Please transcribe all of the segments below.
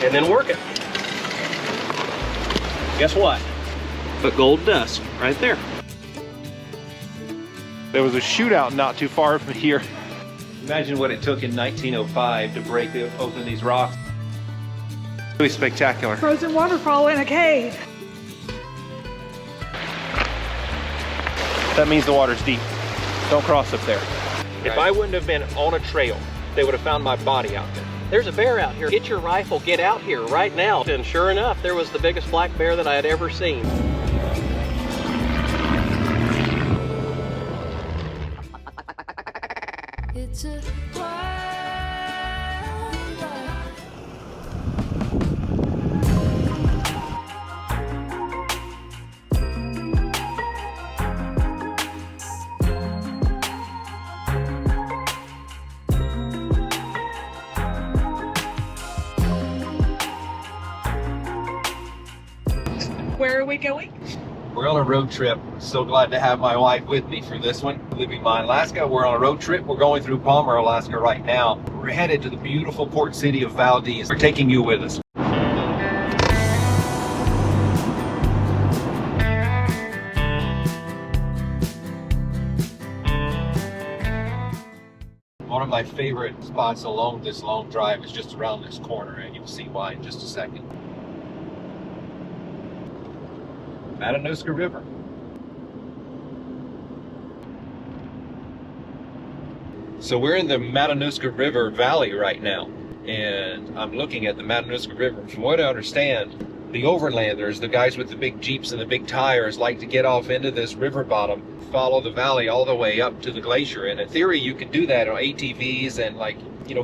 and then work it. Guess what? But gold dust right there. There was a shootout not too far from here. Imagine what it took in 1905 to break open these rocks. Really spectacular. Frozen waterfall in a cave. That means the water's deep. Don't cross up there. If I wouldn't have been on a trail, they would have found my body out there. There's a bear out here. Get your rifle, get out here right now. And sure enough, there was the biggest black bear that I had ever seen. It's a Where are we going? We're on a road trip. So glad to have my wife with me for this one. Living in Alaska, we're on a road trip. We're going through Palmer, Alaska right now. We're headed to the beautiful port city of Valdez. We're taking you with us. One of my favorite spots along this long drive is just around this corner, and you'll see why in just a second. Matanuska River. So we're in the Matanuska River Valley right now, and I'm looking at the Matanuska River. From what I understand, the overlanders, the guys with the big Jeeps and the big tires, like to get off into this river bottom, follow the valley all the way up to the glacier. And in theory, you can do that on ATVs and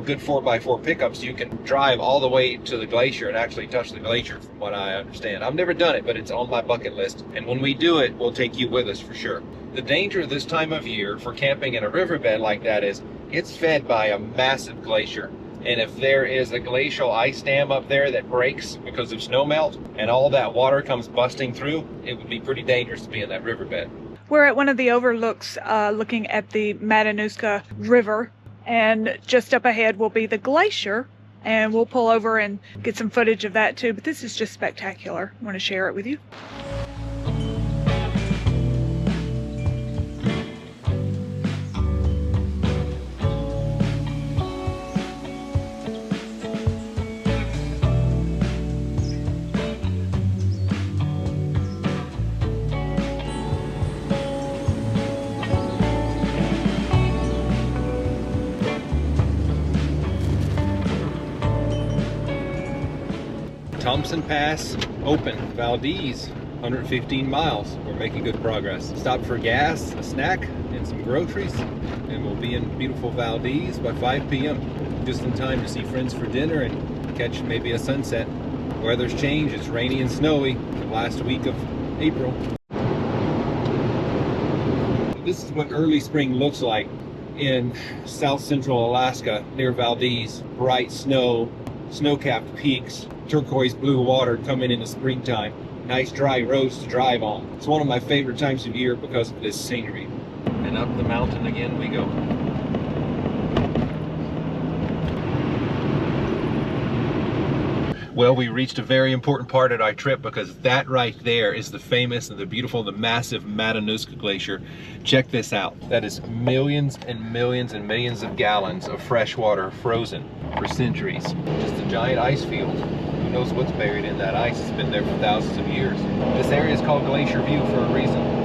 good 4x4 pickups. You can drive all the way to the glacier and actually touch the glacier, from what I understand. I've never done it, but it's on my bucket list. And when we do it, we'll take you with us for sure. The danger this time of year for camping in a riverbed like that is it's fed by a massive glacier. And if there is a glacial ice dam up there that breaks because of snowmelt and all that water comes busting through, it would be pretty dangerous to be in that riverbed. We're at one of the overlooks looking at the Matanuska River, and just up ahead will be the glacier, and we'll pull over and get some footage of that too. But this is just spectacular. I want to share it with you. Thompson Pass open, Valdez, 115 miles. We're making good progress. Stopped for gas, a snack, and some groceries, and we'll be in beautiful Valdez by 5 p.m. Just in time to see friends for dinner and catch maybe a sunset. Weather's changed, it's rainy and snowy the last week of April. This is what early spring looks like in south central Alaska near Valdez. Bright snow, snow-capped peaks, turquoise blue water coming into springtime. Nice dry roads to drive on. It's one of my favorite times of year because of this scenery. And up the mountain again we go. Well, we reached a very important part of our trip because that right there is the famous and the beautiful, the massive Matanuska Glacier. Check this out. That is millions and millions and millions of gallons of fresh water frozen for centuries. Just a giant ice field. Who knows what's buried in that ice? It's been there for thousands of years. This area is called Glacier View for a reason.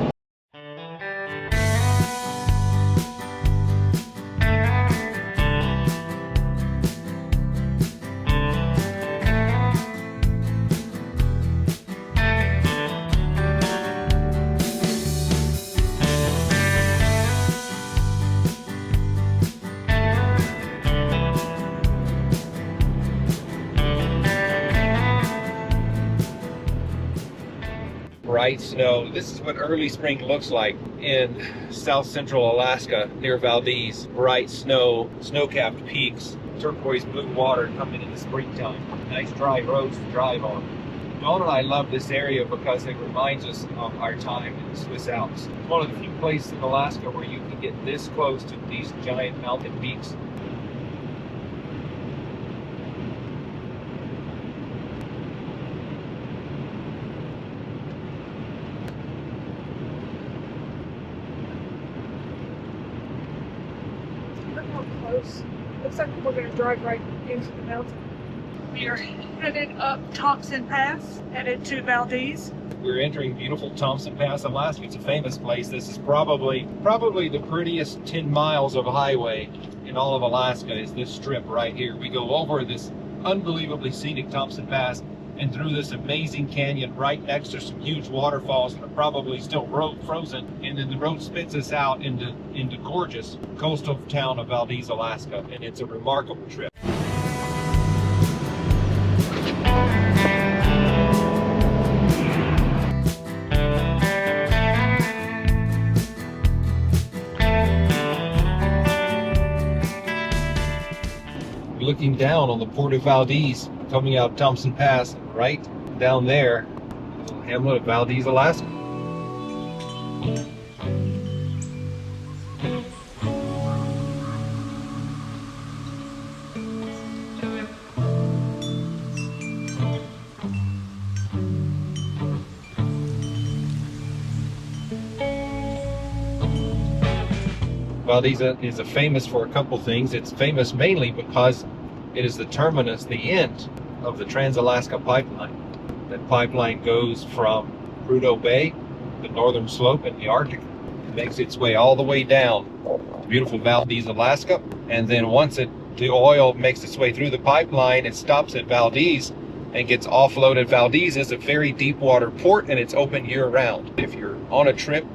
Bright snow. This is what early spring looks like in south central Alaska near Valdez. Bright snow, snow-capped peaks, turquoise blue water coming in the springtime. Nice dry roads to drive on. Dawn and I love this area because it reminds us of our time in the Swiss Alps. It's one of the few places in Alaska where you can get this close to these giant mountain peaks. How close. Looks like we're going to drive right into the mountain. We are headed up Thompson Pass, headed to Valdez. We're entering beautiful Thompson Pass, Alaska. It's a famous place. This is probably the prettiest 10 miles of highway in all of Alaska is this strip right here. We go over this unbelievably scenic Thompson Pass and through this amazing canyon right next to some huge waterfalls that are probably still frozen, and then the road spits us out into gorgeous coastal town of Valdez, Alaska, and it's a remarkable trip. Looking down on the port of Valdez, coming out Thompson Pass, right down there, the little hamlet of Valdez, Alaska. Valdez is famous for a couple things. It's famous mainly because it is the terminus, the end of the Trans-Alaska Pipeline. That pipeline goes from Prudhoe Bay, the northern slope in the Arctic. It makes its way all the way down to beautiful Valdez, Alaska. And then once the oil makes its way through the pipeline, it stops at Valdez and gets offloaded. Valdez is a very deep water port and it's open year round. If you're on a trip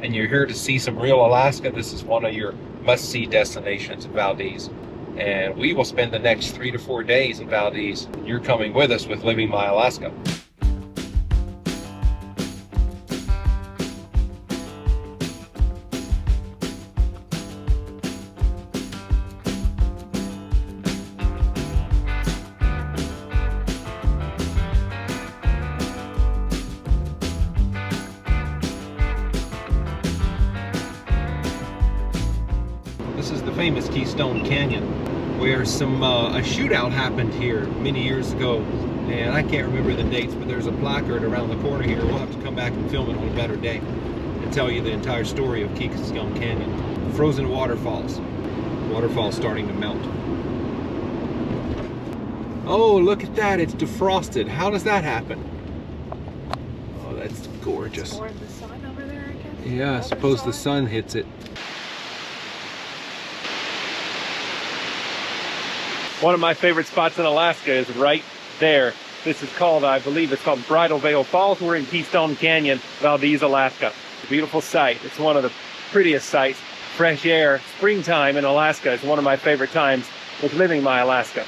and you're here to see some real Alaska, this is one of your must-see destinations in Valdez. And we will spend the next 3 to 4 days in Valdez. You're coming with us with Living My Alaska. This is the famous Keystone Canyon, where a shootout happened here many years ago, and I can't remember the dates, but there's a placard around the corner here. We'll have to come back and film it on a better day and tell you the entire story of Keystone Canyon. Frozen waterfalls starting to melt. Oh, look at that, it's defrosted. How does that happen? Oh, that's gorgeous. More of the sun over there, I guess? Yeah, I suppose the sun hits it. One of my favorite spots in Alaska is right there. This is called, I believe it's called Bridal Falls. We're in Keystone Canyon, Valdez, Alaska. Beautiful sight. It's one of the prettiest sights. Fresh air, springtime in Alaska is one of my favorite times with Living My Alaska.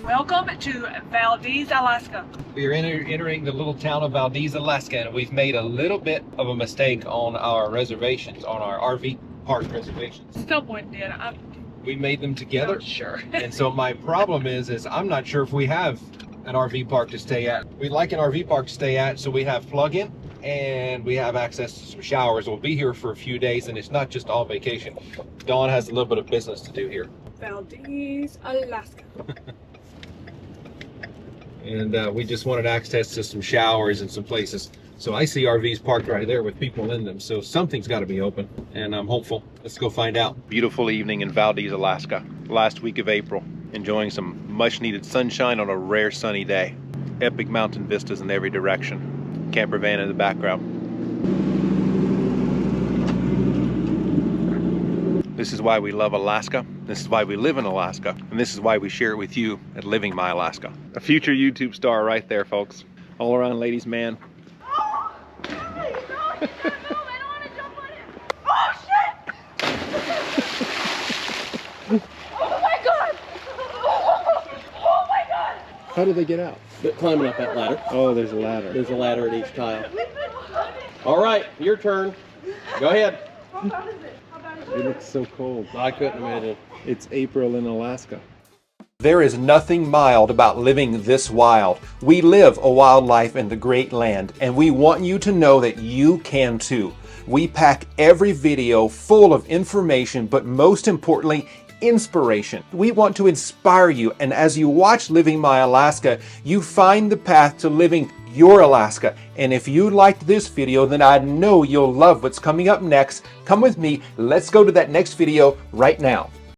Welcome to Valdez, Alaska. We are entering the little town of Valdez, Alaska, and we've made a little bit of a mistake on our reservations, on our RV park reservations. Someone did. We made them together. Not sure. And so my problem is I'm not sure if we have an RV park to stay at. We'd like an RV park to stay at, so we have plug-in and we have access to some showers. We'll be here for a few days, and it's not just all vacation. Dawn has a little bit of business to do here. Valdez, Alaska. And we just wanted access to some showers and some places. So I see RVs parked right there with people in them. So something's got to be open, and I'm hopeful. Let's go find out. Beautiful evening in Valdez, Alaska. Last week of April. Enjoying some much needed sunshine on a rare sunny day. Epic mountain vistas in every direction. Camper van in the background. This is why we love Alaska. This is why we live in Alaska. And this is why we share it with you at Living My Alaska. A future YouTube star right there, folks. All around ladies man. Oh! No, I don't want to jump on him. Oh, shit! Oh my god! Oh my god! How do they get out? But climbing up that ladder. Oh, there's a ladder. There's a ladder at each tile. All right, your turn. Go ahead. It looks so cold. I couldn't imagine. It's April in Alaska. There is nothing mild about living this wild. We live a wild life in the great land, and we want you to know that you can too. We pack every video full of information, but most importantly, inspiration. We want to inspire you, and as you watch Living My Alaska, you find the path to living your Alaska. And if you liked this video, then I know you'll love what's coming up next. Come with me, let's go to that next video right now.